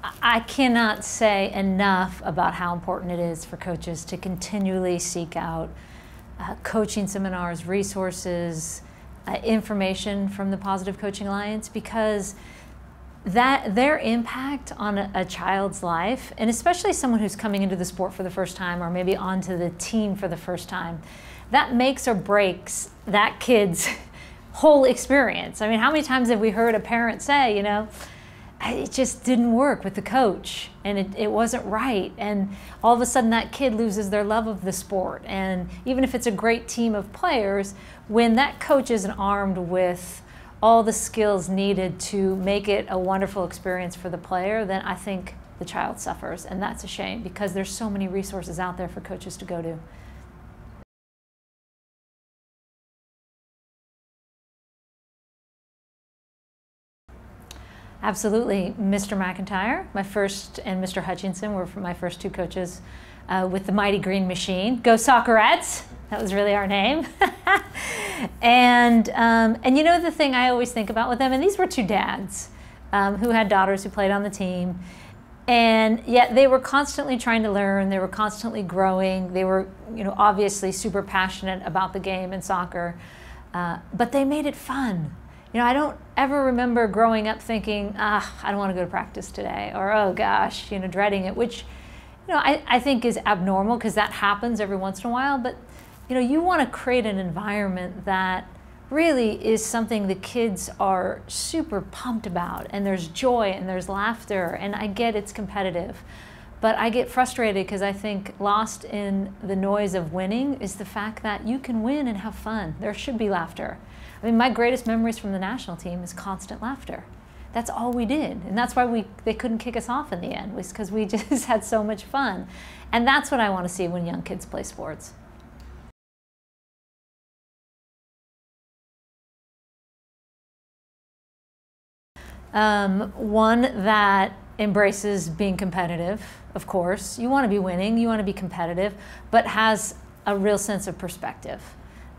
I cannot say enough about how important it is for coaches to continually seek out coaching seminars, resources, information from the Positive Coaching Alliance, because their impact on a child's life, and especially someone who's coming into the sport for the first time or maybe onto the team for the first time, that makes or breaks that kid's whole experience. I mean, how many times have we heard a parent say, you know, it just didn't work with the coach and it wasn't right, and all of a sudden that kid loses their love of the sport. And even if it's a great team of players, when that coach isn't armed with all the skills needed to make it a wonderful experience for the player, then I think the child suffers, and that's a shame because there's so many resources out there for coaches to go to. Absolutely. Mr. McIntyre, my first, and Mr. Hutchinson were my first two coaches with the Mighty Green Machine. Go Soccerettes! That was really our name. And you know the thing I always think about with them, and these were two dads who had daughters who played on the team, and yet they were constantly trying to learn, they were constantly growing, they were, you know, obviously super passionate about the game and soccer, but they made it fun. You know, I don't ever remember growing up thinking, I don't want to go to practice today, or oh gosh, you know, dreading it, which, you know, I think is abnormal because that happens every once in a while. But, you know, you want to create an environment that really is something the kids are super pumped about, and there's joy and there's laughter, and I get it's competitive. But I get frustrated because I think lost in the noise of winning is the fact that you can win and have fun. There should be laughter. I mean, my greatest memories from the national team is constant laughter. That's all we did. And that's why they couldn't kick us off in the end, was because we just had so much fun. And that's what I want to see when young kids play sports. One that embraces being competitive, of course. You want to be winning, you want to be competitive, but has a real sense of perspective.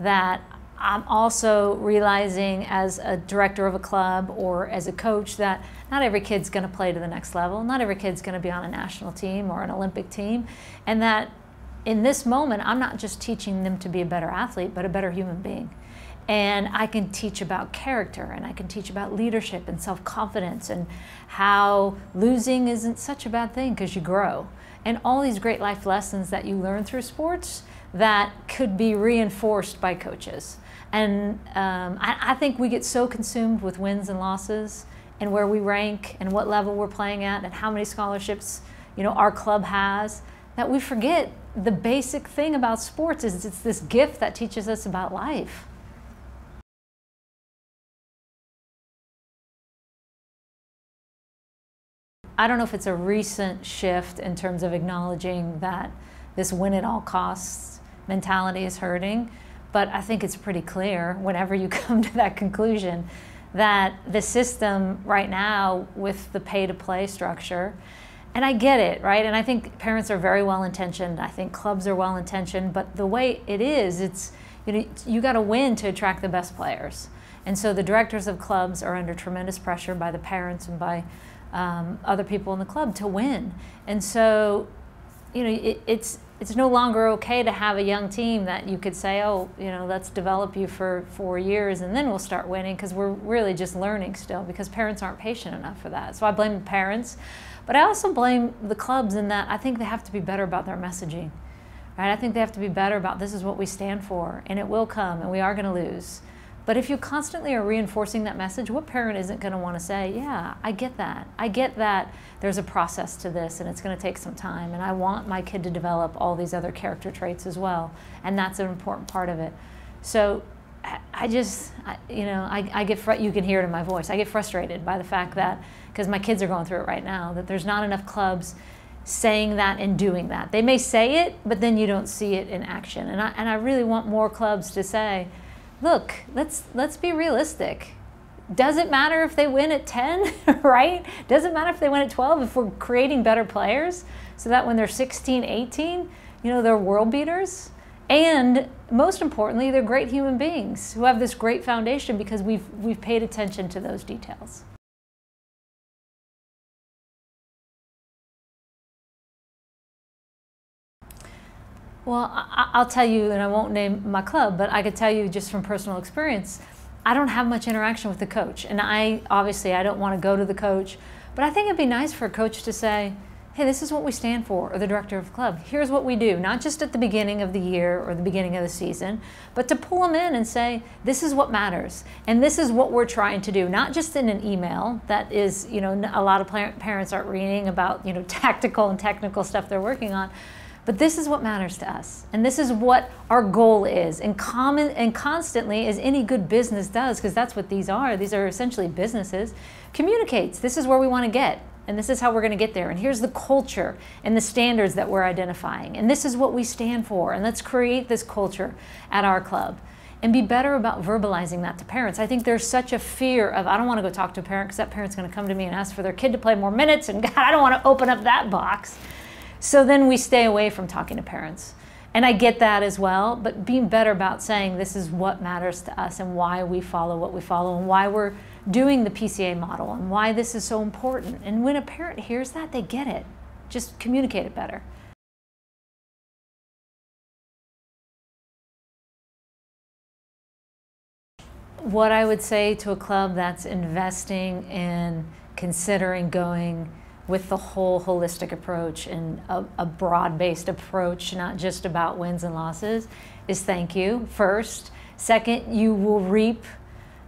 That I'm also realizing as a director of a club or as a coach that not every kid's going to play to the next level. Not every kid's going to be on a national team or an Olympic team. And that in this moment, I'm not just teaching them to be a better athlete, but a better human being. And I can teach about character, and I can teach about leadership and self-confidence, and how losing isn't such a bad thing because you grow. And all these great life lessons that you learn through sports that could be reinforced by coaches. And I think we get so consumed with wins and losses and where we rank and what level we're playing at and how many scholarships, you know, our club has, that we forget the basic thing about sports is it's this gift that teaches us about life. I don't know if it's a recent shift in terms of acknowledging that this win at all costs mentality is hurting, but I think it's pretty clear whenever you come to that conclusion that the system right now with the pay-to-play structure, and I get it, right? And I think parents are very well-intentioned. I think clubs are well-intentioned, but the way it is, it's, you know, you got to win to attract the best players. And so the directors of clubs are under tremendous pressure by the parents and by other people in the club to win. And so, you know, it's no longer okay to have a young team that you could say, oh, you know, let's develop you for 4 years and then we'll start winning, because we're really just learning still, because parents aren't patient enough for that. So I blame the parents, but I also blame the clubs in that I think they have to be better about their messaging. Right? I think they have to be better about this is what we stand for, and it will come, and we are going to lose. But if you constantly are reinforcing that message, what parent isn't going to want to say, yeah, I get that. I get that there's a process to this and it's going to take some time, and I want my kid to develop all these other character traits as well, and that's an important part of it. So I just, you know, I get, you can hear it in my voice, I get frustrated by the fact that, because my kids are going through it right now, that there's not enough clubs saying that and doing that. They may say it, but then you don't see it in action. And I really want more clubs to say, look, let's be realistic. Does it matter if they win at 10, right? Does it matter if they win at 12 if we're creating better players so that when they're 16, 18, you know, they're world beaters? And most importantly, they're great human beings who have this great foundation because we've paid attention to those details. Well, I'll tell you, and I won't name my club, but I could tell you just from personal experience, I don't have much interaction with the coach. And obviously I don't want to go to the coach, but I think it'd be nice for a coach to say, hey, this is what we stand for, or the director of the club. Here's what we do, not just at the beginning of the year or the beginning of the season, but to pull them in and say, this is what matters, and this is what we're trying to do, not just in an email that is, you know, a lot of parents aren't reading about, you know, tactical and technical stuff they're working on, but this is what matters to us, and this is what our goal is, and constantly, as any good business does, because that's what these are essentially businesses, communicates, this is where we want to get. And this is how we're going to get there. And here's the culture and the standards that we're identifying. And this is what we stand for. And let's create this culture at our club. And be better about verbalizing that to parents. I think there's such a fear of, I don't want to go talk to a parent because that parent's going to come to me and ask for their kid to play more minutes. And God, I don't want to open up that box. So then we stay away from talking to parents. And I get that as well. But being better about saying this is what matters to us and why we follow what we follow and why we're doing the PCA model and why this is so important. And when a parent hears that, they get it. Just communicate it better. What I would say to a club that's investing in considering going with the whole holistic approach and a broad-based approach, not just about wins and losses, is thank you, first. Second, you will reap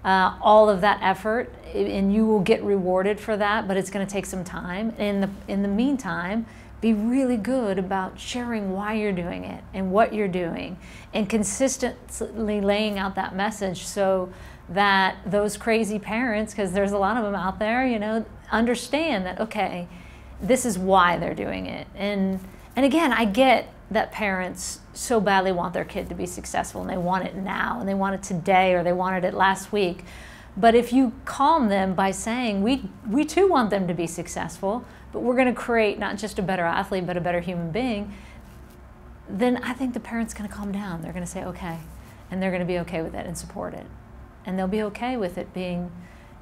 all of that effort, and you will get rewarded for that, but it's going to take some time. In the meantime, be really good about sharing why you're doing it and what you're doing, and consistently laying out that message so that those crazy parents, because there's a lot of them out there, you know, understand that, okay, this is why they're doing it. And again, I get that parents so badly want their kid to be successful and they want it now and they want it today or they wanted it last week. But if you calm them by saying, we too want them to be successful, but we're going to create not just a better athlete but a better human being, then I think the parent's going to calm down. They're going to say, okay, and they're going to be okay with it and support it. And they'll be okay with it being,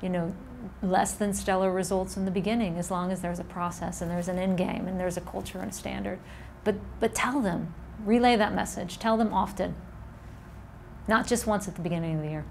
you know, less than stellar results in the beginning, as long as there's a process and there's an end game and there's a culture and a standard. But tell them, relay that message, tell them often, not just once at the beginning of the year.